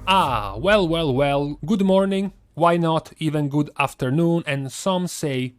Well, good morning, why not even good afternoon, and some say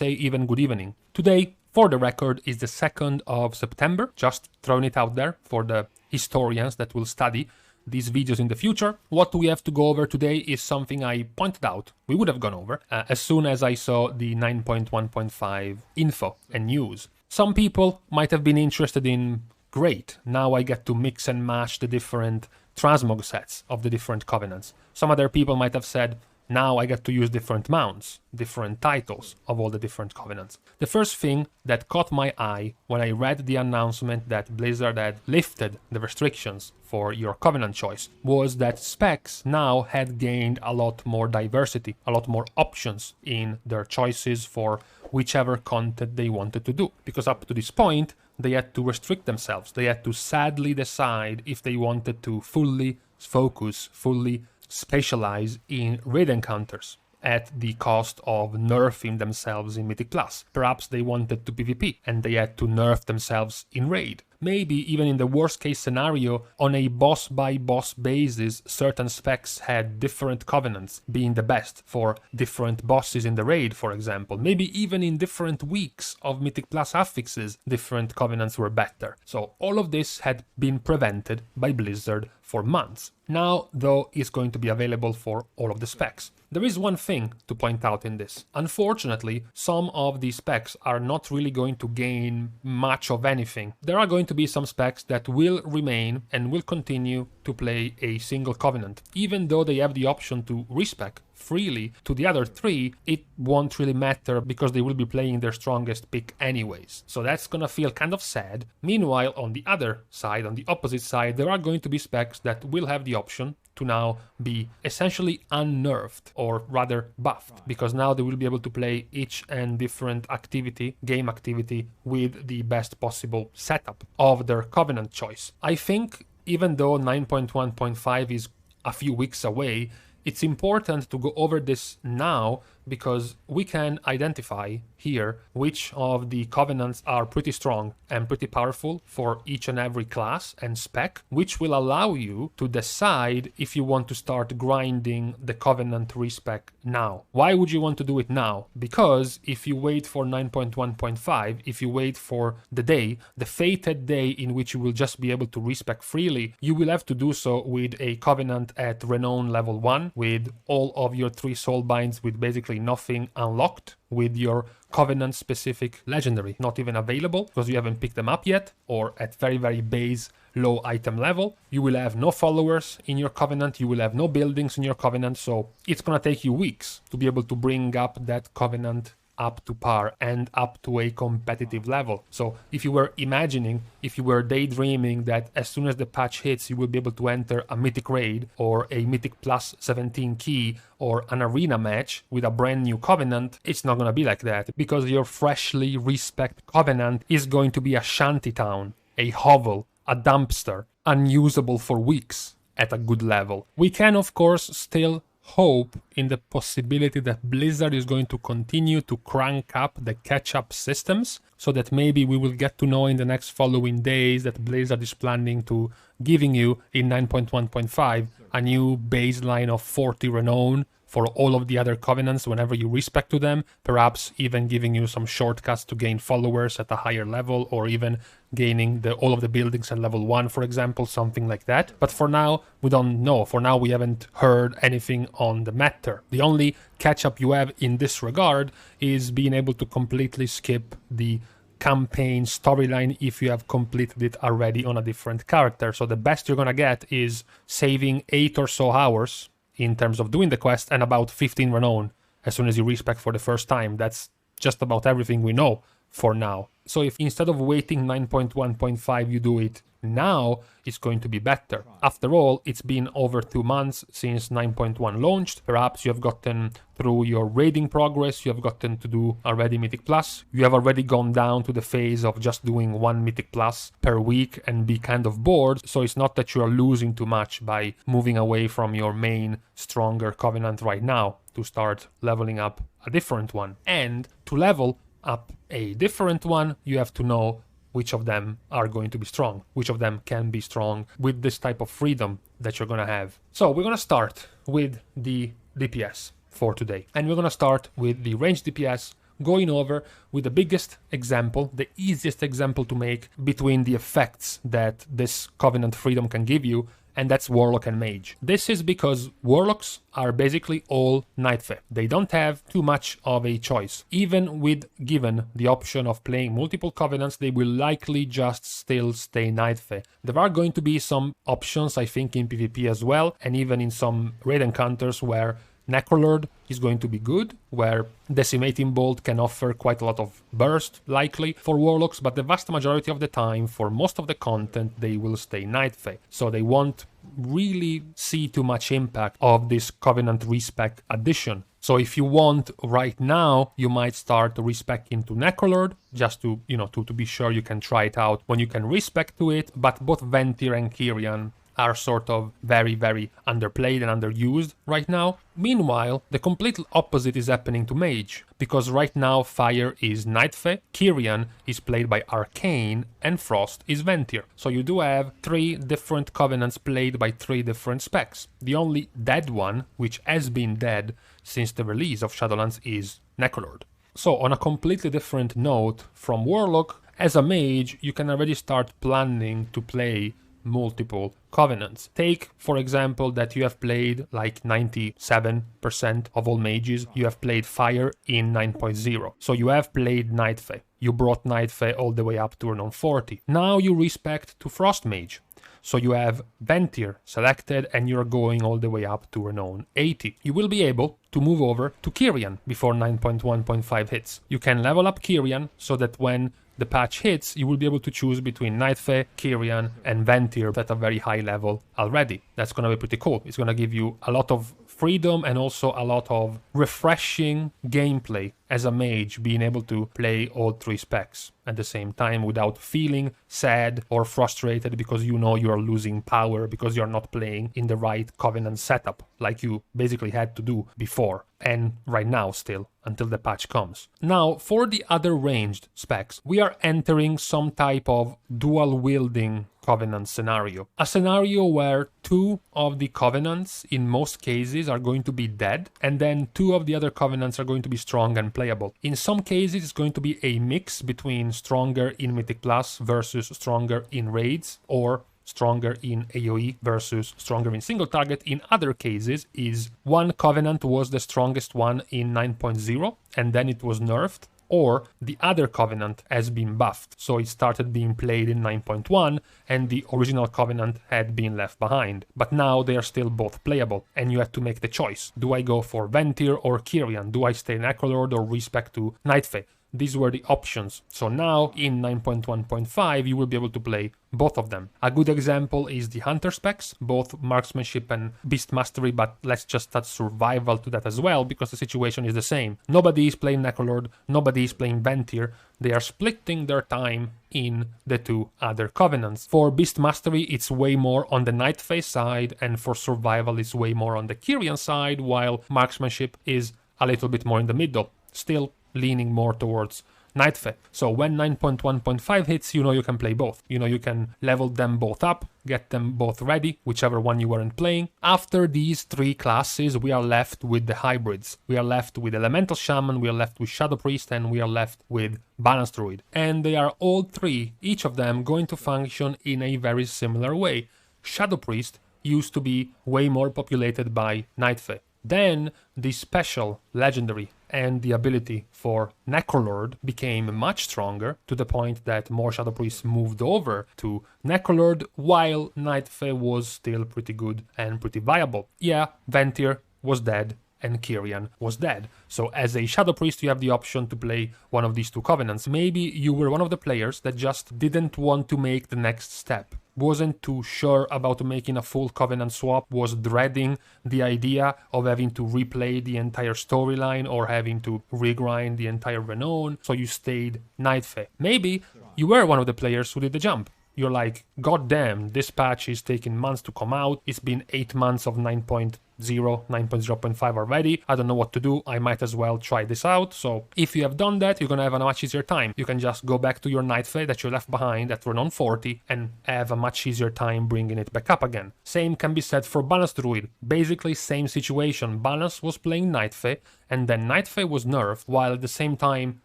even good evening. Today, for the record, is the 2nd of September, just throwing it out there for the historians that will study these videos in the future. What we have to go over today is something I pointed out we would have gone over as soon as I saw the 9.1.5 info and news. Some people might have been interested in, great, now I get to mix and match the different transmog sets of the different covenants. Some other people might have said, now I get to use different mounts, different titles of all the different covenants. The first thing that caught my eye when I read the announcement that Blizzard had lifted the restrictions for your covenant choice was that specs now had gained a lot more diversity, a lot more options in their choices for whichever content they wanted to do. Because up to this point, they had to restrict themselves. They had to sadly decide if they wanted to fully focus, fully specialize in raid encounters at the cost of nerfing themselves in Mythic Plus. Perhaps they wanted to PvP and they had to nerf themselves in raid. Maybe even in the worst case scenario, on a boss by boss basis, certain specs had different covenants being the best for different bosses in the raid, for example. Maybe even in different weeks of Mythic Plus affixes, different covenants were better. So all of this had been prevented by Blizzard for months. Now, though, it's going to be available for all of the specs. There is one thing to point out in this. Unfortunately, some of these specs are not really going to gain much of anything. There are going to be some specs that will remain and will continue to play a single covenant. Even though they have the option to respec freely to the other three, it won't really matter because they will be playing their strongest pick anyways. So that's gonna feel kind of sad. Meanwhile, on the other side, on the opposite side, there are going to be specs that will have the option to now be essentially unnerfed, or rather buffed, because now they will be able to play each and different activity, game activity, with the best possible setup of their covenant choice. I think even though 9.1.5 is a few weeks away, it's important to go over this now because we can identify here which of the covenants are pretty strong and pretty powerful for each and every class and spec, which will allow you to decide if you want to start grinding the covenant respec now. Why would you want to do it now? Because if you wait for 9.1.5, if you wait for the day, the fated day in which you will just be able to respec freely, you will have to do so with a covenant at renown level 1, with all of your 3 soulbinds with basically nothing unlocked, with your covenant specific legendary not even available because you haven't picked them up yet, or at very base low item level. You will have no followers in your covenant, you will have no buildings in your covenant, so it's gonna take you weeks to be able to bring up that covenant up to par and up to a competitive level. So if you were imagining, if you were daydreaming that as soon as the patch hits you will be able to enter a mythic raid or a mythic plus 17 key or an arena match with a brand new covenant, it's not going to be like that, because your freshly respec covenant is going to be a shantytown, a hovel, a dumpster, unusable for weeks at a good level. We can of course still hope in the possibility that Blizzard is going to continue to crank up the catch-up systems, so that maybe we will get to know in the next following days that Blizzard is planning to giving you in 9.1.5 a new baseline of 40 renown for all of the other covenants whenever you respec to them, perhaps even giving you some shortcuts to gain followers at a higher level, or even gaining all of the buildings at level 1, for example, something like that. But for now, we don't know. For now, we haven't heard anything on the matter. The only catch-up you have in this regard is being able to completely skip the campaign storyline if you have completed it already on a different character. So the best you're gonna get is saving 8 or so hours in terms of doing the quest and about 15 renown as soon as you respec for the first time. That's just about everything we know for now. So if instead of waiting 9.1.5 you do it now, it's going to be better. After all, it's been over 2 months since 9.1 launched. Perhaps you have gotten through your raiding progress, you have gotten to do already Mythic Plus, you have already gone down to the phase of just doing 1 Mythic Plus per week and be kind of bored, so it's not that you are losing too much by moving away from your main stronger covenant right now to start leveling up a different one. And to level up a different one, you have to know which of them are going to be strong, which of them can be strong with this type of freedom that you're going to have. So we're going to start with the DPS for today. And we're going to start with the range DPS, going over with the biggest example, the easiest example to make between the effects that this Covenant freedom can give you, and that's Warlock and Mage. This is because Warlocks are basically all Nightfey. They don't have too much of a choice. Even with given the option of playing multiple Covenants, they will likely just still stay Nightfey. There are going to be some options, I think, in PvP as well, and even in some raid encounters where Necrolord is going to be good, where Decimating Bolt can offer quite a lot of burst, likely, for Warlocks, but the vast majority of the time, for most of the content, they will stay Nightfey. So they won't really see too much impact of this Covenant respec addition. So if you want right now, you might start respec into Necrolord, just to, to be sure you can try it out when you can respec to it, but both Ventir and Kyrian are sort of very, very underplayed and underused right now. Meanwhile, the complete opposite is happening to Mage, because right now Fire is Nightfey, Kyrian is played by Arcane, and Frost is Ventir. So you do have 3 different Covenants played by 3 different specs. The only dead one, which has been dead since the release of Shadowlands, is Necrolord. So on a completely different note from Warlock, as a Mage, you can already start planning to play multiple Covenants. Take, for example, that you have played like 97% of all mages, you have played Fire in 9.0. So you have played Nightfey. You brought Nightfey all the way up to Renown 40. Now you respect to Frost Mage. So you have Ventir selected and you're going all the way up to Renown 80. You will be able to move over to Kyrian before 9.1.5 hits. You can level up Kyrian so that when the patch hits, you will be able to choose between Nightfey, Kyrian, and Ventir at a very high level already. That's going to be pretty cool. It's going to give you a lot of freedom and also a lot of refreshing gameplay as a mage, being able to play all 3 specs at the same time without feeling sad or frustrated because you know you are losing power because you're not playing in the right Covenant setup like you basically had to do before and right now still until the patch comes. Now, for the other ranged specs, we are entering some type of dual-wielding Covenant scenario. A scenario where 2 of the Covenants, in most cases, are going to be dead, and then 2 of the other Covenants are going to be strong and playable. In some cases, it's going to be a mix between stronger in Mythic Plus versus stronger in Raids, or stronger in AoE versus stronger in single target. In other cases, is one Covenant was the strongest one in 9.0, and then it was nerfed, or the other Covenant has been buffed, so it started being played in 9.1 and the original Covenant had been left behind. But now they are still both playable and you have to make the choice. Do I go for Ventir or Kyrian? Do I stay Necrolord or respec to Nightfey? These were the options. So now in 9.1.5 you will be able to play both of them. A good example is the Hunter specs, both Marksmanship and Beast Mastery, but let's just add Survival to that as well because the situation is the same. Nobody is playing Necrolord, nobody is playing Ventir. They are splitting their time in the 2 other Covenants. For Beast Mastery it's way more on the Nightfey side, and for Survival it's way more on the Kyrian side, while Marksmanship is a little bit more in the middle. Still leaning more towards Nightfey. So when 9.1.5 hits, you know you can play both. You know you can level them both up, get them both ready, whichever one you weren't playing. After these 3 classes, we are left with the hybrids. We are left with Elemental Shaman, we are left with Shadow Priest, and we are left with Balance Druid. And they are all 3, each of them, going to function in a very similar way. Shadow Priest used to be way more populated by Nightfey. Then the special, legendary, and the ability for Necrolord became much stronger, to the point that more Shadow Priests moved over to Necrolord, while Nightfey was still pretty good and pretty viable. Yeah, Ventir was dead, and Kyrian was dead. So as a Shadow Priest, you have the option to play one of these 2 Covenants. Maybe you were one of the players that just didn't want to make the next step, wasn't too sure about making a full Covenant swap, was dreading the idea of having to replay the entire storyline or having to regrind the entire Renown, so you stayed Nightfey. Maybe you were one of the players who did the jump. you're like, god damn, this patch is taking months to come out. It's been 8 months of 9.0, 9.0.5 already. I don't know what to do. I might as well try this out. So if you have done that, you're gonna have a much easier time. You can just go back to your Night Fae that you left behind at Renown 40 and have a much easier time bringing it back up again. Same can be said for Balance Druid. Basically same situation. Balance was playing Night Fae, and then Night Fae was nerfed, while at the same time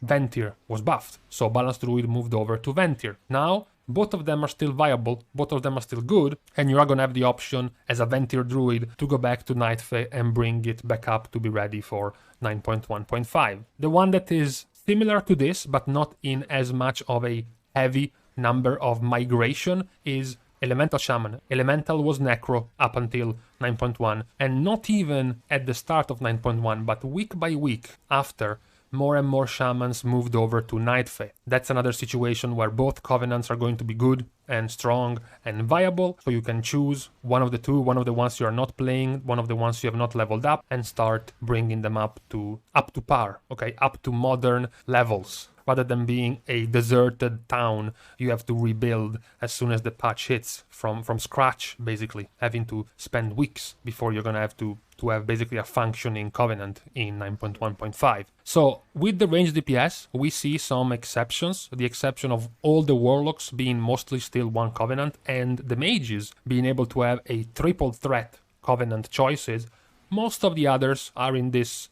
Ventir was buffed. So Balance Druid moved over to Ventir. Now both of them are still viable, both of them are still good, and you are gonna have the option as a Ventir Druid to go back to Night Fae and bring it back up to be ready for 9.1.5. The one that is similar to this, but not in as much of a heavy number of migration, is Elemental Shaman. Elemental was Necro up until 9.1, and not even at the start of 9.1, but week by week after, more and more shamans moved over to Night Fae. That's another situation where both covenants are going to be good and strong and viable, so you can choose one of the two, one of the ones you are not playing, one of the ones you have not leveled up, and start bringing them up to par, okay, up to modern levels. Rather than being a deserted town you have to rebuild as soon as the patch hits from scratch, basically having to spend weeks before you're gonna have to have basically a functioning covenant in 9.1.5. So with the range DPS we see some exceptions, the exception of all the warlocks being mostly still one covenant and the mages being able to have a triple threat covenant choices. Most of the others are in this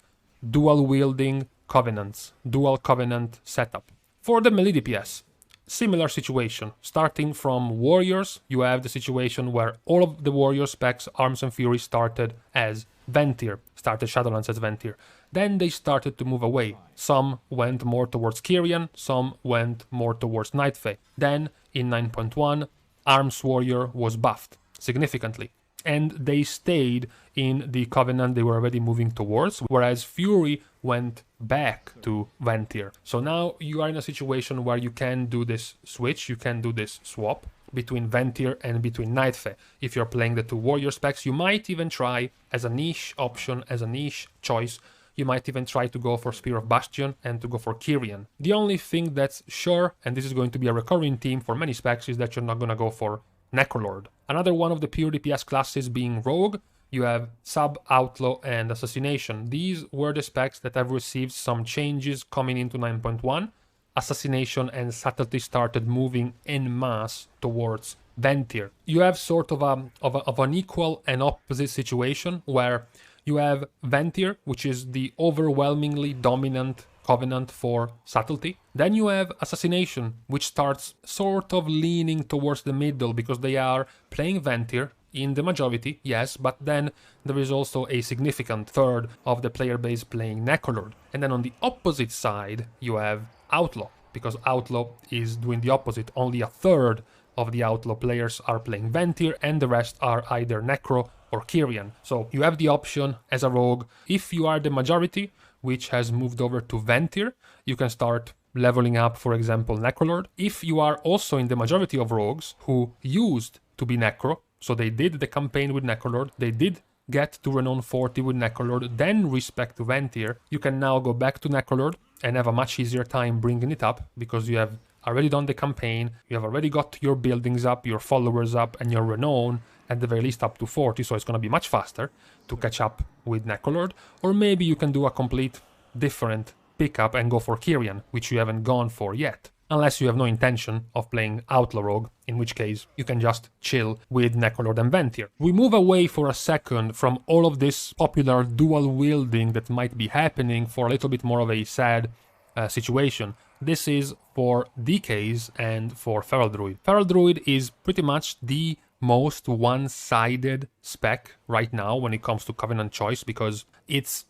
dual-wielding covenants, dual covenant setup. For the melee DPS, similar situation. Starting from warriors, you have the situation where all of the warrior specs, Arms and Fury, started as Ventir, started Shadowlands as Ventir. Then they started to move away. Some went more towards Kyrian, some went more towards Night Fae. Then in 9.1, Arms Warrior was buffed significantly, and they stayed in the covenant they were already moving towards, whereas Fury went back to Ventir. So now you are in a situation where you can do this switch, you can do this swap between Ventir and between Night Fae. If you're playing the two warrior specs, you might even try as a niche option, as a niche choice, you might even try to go for Spear of Bastion and to go for Kyrian. The only thing that's sure, and this is going to be a recurring theme for many specs, is that you're not going to go for Necrolord. Another one of the pure DPS classes being Rogue, you have Sub, Outlaw, and Assassination. These were the specs that have received some changes coming into 9.1. Assassination and Subtlety started moving en masse towards Ventir. You have sort of an equal and opposite situation where you have Ventir, which is the overwhelmingly dominant covenant for Subtlety. Then you have Assassination, which starts sort of leaning towards the middle because they are playing Ventir in the majority, yes, but then there is also a significant third of the player base playing Necrolord. And then on the opposite side, you have Outlaw, because Outlaw is doing the opposite. Only a third of the Outlaw players are playing Ventir, and the rest are either Necro or Kyrian. So you have the option as a rogue, if you are the majority, which has moved over to Ventir, you can start leveling up, for example, Necrolord. If you are also in the majority of rogues who used to be Necro, so they did the campaign with Necrolord, they did get to Renown 40 with Necrolord, then respect to Ventir, you can now go back to Necrolord and have a much easier time bringing it up, because you have already done the campaign, you have already got your buildings up, your followers up, and your Renown at the very least up to 40, so it's going to be much faster to catch up with Necrolord. Or maybe you can do a complete different pickup and go for Kyrian, which you haven't gone for yet. Unless you have no intention of playing Outlaw Rogue, in which case you can just chill with Necrolord and Ventir. We move away for a second from all of this popular dual wielding that might be happening for a little bit more of a sad situation. This is for DKs and for Feral Druid. Feral Druid is pretty much the most one-sided spec right now when it comes to Covenant choice, because it's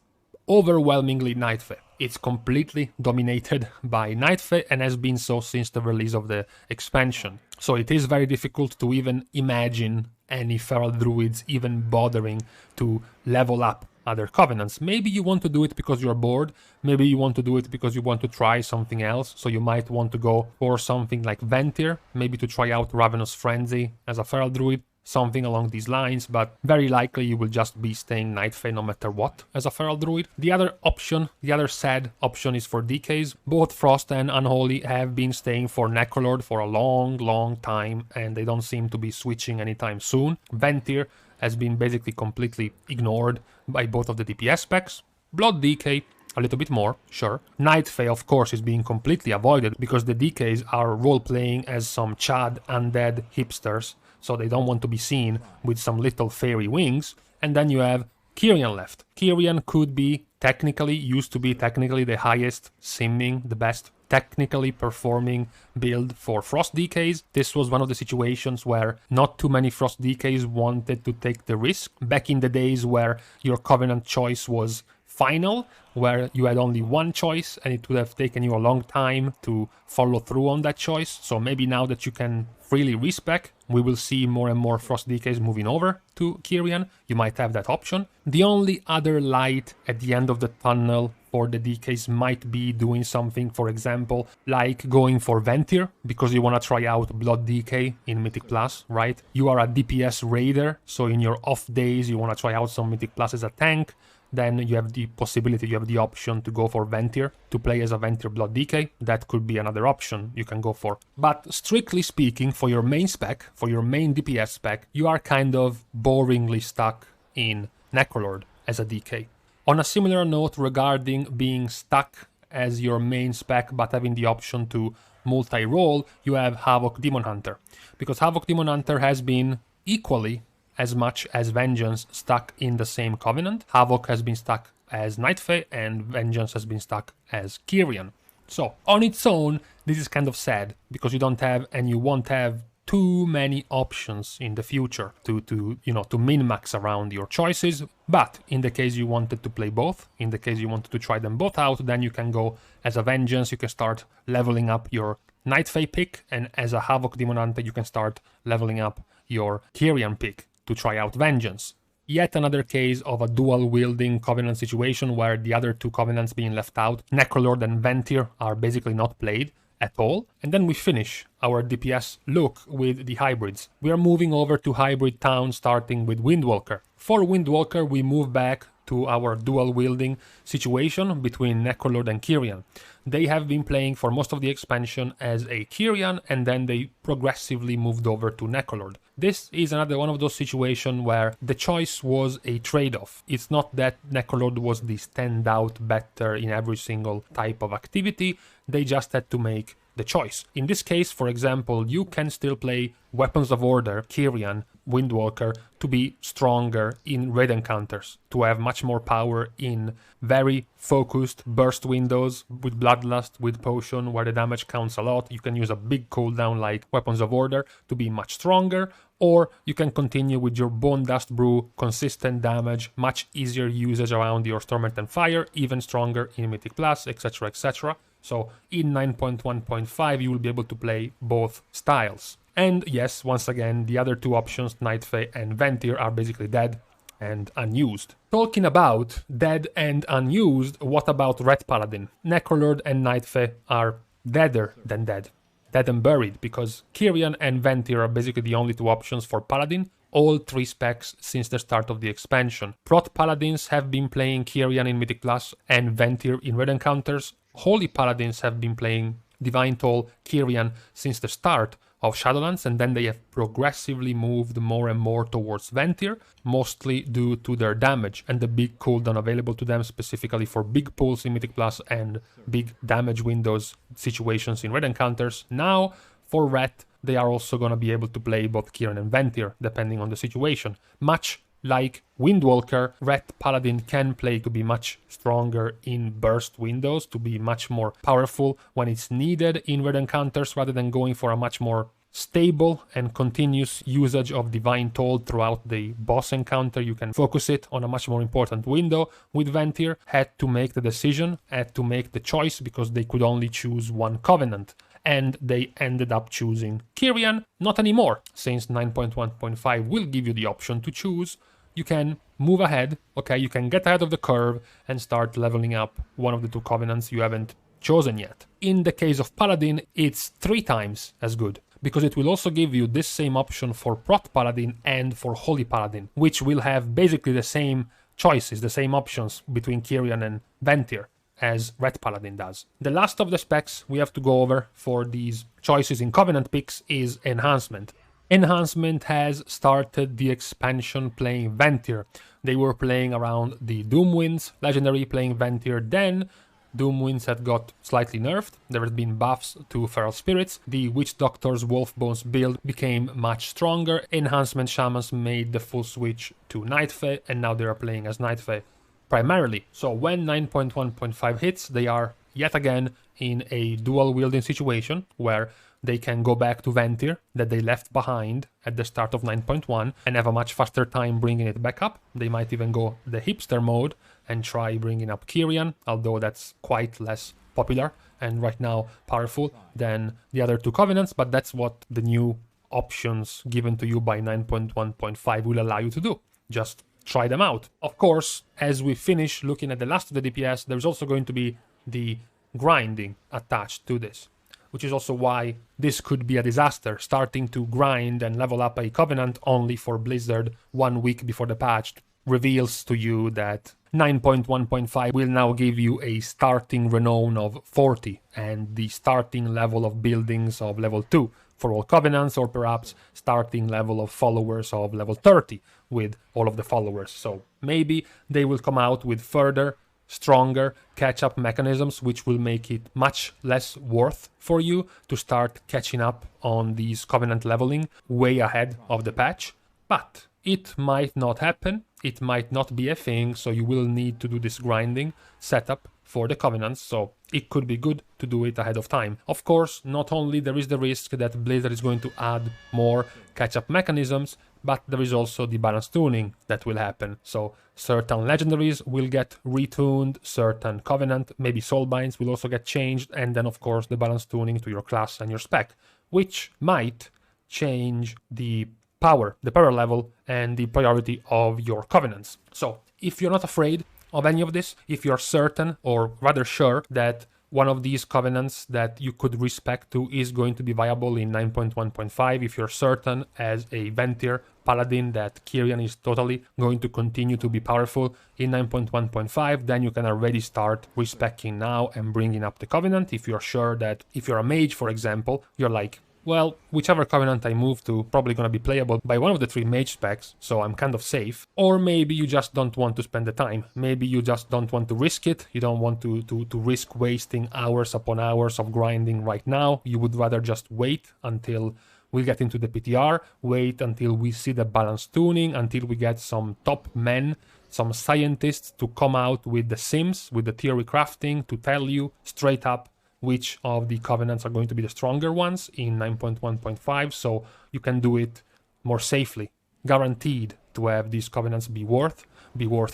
overwhelmingly Night Fae. It's completely dominated by Night Fae and has been so since the release of the expansion. So it is very difficult to even imagine any Feral Druids even bothering to level up other Covenants. Maybe you want to do it because you're bored, maybe you want to do it because you want to try something else, so you might want to go for something like Ventir, maybe to try out Ravenous Frenzy as a Feral Druid, something along these lines, but very likely you will just be staying Night Fae no matter what as a Feral Druid. The other option, the other sad option is for DKs. Both Frost and Unholy have been staying for Necrolord for a long time, and they don't seem to be switching anytime soon. Ventir has been basically completely ignored by both of the DPS specs. Blood DK, a little bit more, sure. Night Fae, of course, is being completely avoided because the DKs are role-playing as some Chad undead hipsters, so they don't want to be seen with some little fairy wings. And then you have Kyrian left. Kyrian could be used to be technically the highest simming, the best technically performing build for Frost DKs. This was one of the situations where not too many Frost DKs wanted to take the risk. Back in the days where your Covenant choice was final, where you had only one choice and it would have taken you a long time to follow through on that choice. So maybe now that you can freely respec, we will see more and more Frost DKs moving over to Kyrian. You might have that option. The only other light at the end of the tunnel for the DKs might be doing something, for example, like going for Ventir, because you want to try out Blood DK in Mythic Plus, right? You are a DPS raider, so in your off days you want to try out some Mythic Plus as a tank. Then you have the possibility, you have the option to go for Ventir, to play as a Ventir Blood DK. That could be another option you can go for. But strictly speaking, for your main spec, for your main DPS spec, you are kind of boringly stuck in Necrolord as a DK. On a similar note regarding being stuck as your main spec but having the option to multi-role, you have Havoc Demon Hunter. Because Havoc Demon Hunter has been equally as much as Vengeance stuck in the same Covenant. Havoc has been stuck as Night Fae and Vengeance has been stuck as Kyrian. So, on its own, this is kind of sad, because you don't have and you won't have too many options in the future to min-max around your choices. But in the case you wanted to play both, in the case you wanted to try them both out, then you can go as a Vengeance, you can start leveling up your Night Fae pick, and as a Havoc Demon Hunter you can start leveling up your Kyrian pick to try out Vengeance. Yet another case of a dual-wielding Covenant situation where the other two Covenants being left out, Necrolord and Ventir, are basically not played at all. And then we finish our DPS look with the hybrids. We are moving over to HybridTown, starting with Windwalker. For Windwalker, we move back to our dual-wielding situation between Necrolord and Kyrian. They have been playing for most of the expansion as a Kyrian, and then they progressively moved over to Necrolord. This is another one of those situations where the choice was a trade-off. It's not that Necrolord was the standout better in every single type of activity, they just had to make the choice. In this case, for example, you can still play Weapons of Order, Kyrian, Windwalker, to be stronger in raid encounters, to have much more power in very focused burst windows with Bloodlust, with Potion, where the damage counts a lot. You can use a big cooldown like Weapons of Order to be much stronger, or you can continue with your Bone Dust Brew, consistent damage, much easier usage around your Torment and Fire, even stronger in Mythic Plus, etc, etc. So in 9.1.5 you will be able to play both styles. And yes, once again, the other two options, Night Fae and Ventir, are basically dead and unused. Talking about dead and unused, what about Red Paladin? Necrolord and Night Fae are deader than dead. Dead and buried, because Kyrian and Ventir are basically the only two options for Paladin. All three specs since the start of the expansion. Prot Paladins have been playing Kyrian in Mythic Plus and Ventir in Raid Encounters. Holy Paladins have been playing Divine Toll, Kyrian since the start of Shadowlands, and then they have progressively moved more and more towards Ventir, mostly due to their damage and the big cooldown available to them, specifically for big pulls in Mythic Plus and big damage windows situations in Raid Encounters. Now, for Ret, they are also going to be able to play both Kyrian and Ventir, depending on the situation. Much like Windwalker, Ret Paladin can play to be much stronger in burst windows, to be much more powerful when it's needed in Raid Encounters, rather than going for a much more stable and continuous usage of Divine Toll throughout the boss encounter. You can focus it on a much more important window. With Ventir, had to make the decision, had to make the choice, because they could only choose one Covenant. And they ended up choosing Kyrian. Not anymore, since 9.1.5 will give you the option to choose. You can move ahead, okay, you can get ahead of the curve and start leveling up one of the two Covenants you haven't chosen yet. In the case of Paladin, it's 3 times as good, because it will also give you this same option for Prot Paladin and for Holy Paladin, which will have basically the same choices, the same options between Kyrian and Ventir as Red Paladin does. The last of the specs we have to go over for these choices in Covenant picks is Enhancement. Enhancement has started the expansion playing Ventir. They were playing around the Doomwinds legendary playing Ventir, then Doomwinds had got slightly nerfed, there had been buffs to Feral Spirits, the Witch Doctor's Wolfbones build became much stronger, Enhancement Shamans made the full switch to Night Fae, and now they are playing as Night Fae primarily. So when 9.1.5 hits, they are yet again in a dual-wielding situation where they can go back to Ventir that they left behind at the start of 9.1 and have a much faster time bringing it back up. They might even go the hipster mode and try bringing up Kyrian, although that's quite less popular and right now powerful than the other two Covenants, but that's what the new options given to you by 9.1.5 will allow you to do. Just try them out. Of course, as we finish looking at the last of the DPS, there's also going to be the grinding attached to this, which is also why this could be a disaster, starting to grind and level up a Covenant only for Blizzard 1 week before the patch reveals to you that 9.1.5 will now give you a starting renown of 40 and the starting level of buildings of level 2 for all Covenants, or perhaps starting level of followers of level 30 with all of the followers. So maybe they will come out with further stronger catch-up mechanisms which will make it much less worth for you to start catching up on these Covenant leveling way ahead of the patch. But it might not happen, it might not be a thing, so you will need to do this grinding setup for the Covenants, so it could be good to do it ahead of time. Of course, not only there is the risk that Blizzard is going to add more catch-up mechanisms, but there is also the balance tuning that will happen. So certain legendaries will get retuned, certain Covenant, maybe Soulbinds will also get changed, and then of course the balance tuning to your class and your spec, which might change the power level and the priority of your Covenants. So if you're not afraid of any of this, if you're certain, or rather sure, that one of these Covenants that you could respec to is going to be viable in 9.1.5, if you're certain as a Ventir Paladin that Kyrian is totally going to continue to be powerful in 9.1.5, then you can already start respecing now and bringing up the Covenant. If you're sure that, if you're a Mage, for example, you're like, well, whichever Covenant I move to probably gonna be playable by one of the 3 Mage specs, so I'm kind of safe. Or maybe you just don't want to spend the time. Maybe you just don't want to risk it. You don't want to risk wasting hours upon hours of grinding right now. You would rather just wait until we get into the PTR, wait until we see the balance tuning, until we get some top men, some scientists to come out with the sims, with the theory crafting, to tell you straight up which of the Covenants are going to be the stronger ones in 9.1.5, so you can do it more safely. Guaranteed to have these Covenants be worth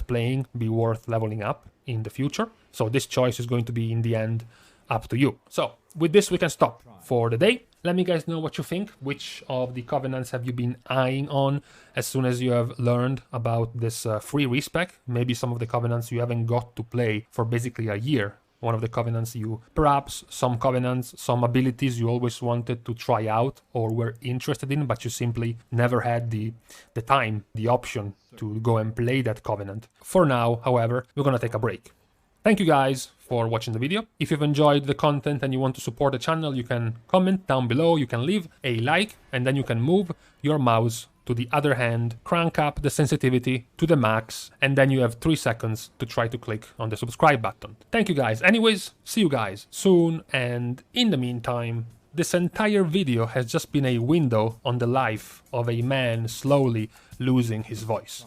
playing, be worth leveling up in the future. So this choice is going to be, in the end, up to you. So with this we can stop for the day. Let me guys know what you think. Which of the Covenants have you been eyeing on as soon as you have learned about this free respec? Maybe some of the Covenants you haven't got to play for basically a year. One of the Covenants perhaps some Covenants, some abilities you always wanted to try out or were interested in, but you simply never had the time, the option to go and play that Covenant. For now, however, we're gonna take a break. Thank you guys for watching the video. If you've enjoyed the content and you want to support the channel, you can comment down below, you can leave a like, and then you can move your mouse to the other hand, crank up the sensitivity to the max, and then you have 3 seconds to try to click on the subscribe button. Thank you guys. Anyways, see you guys soon, and in the meantime, this entire video has just been a window on the life of a man slowly losing his voice.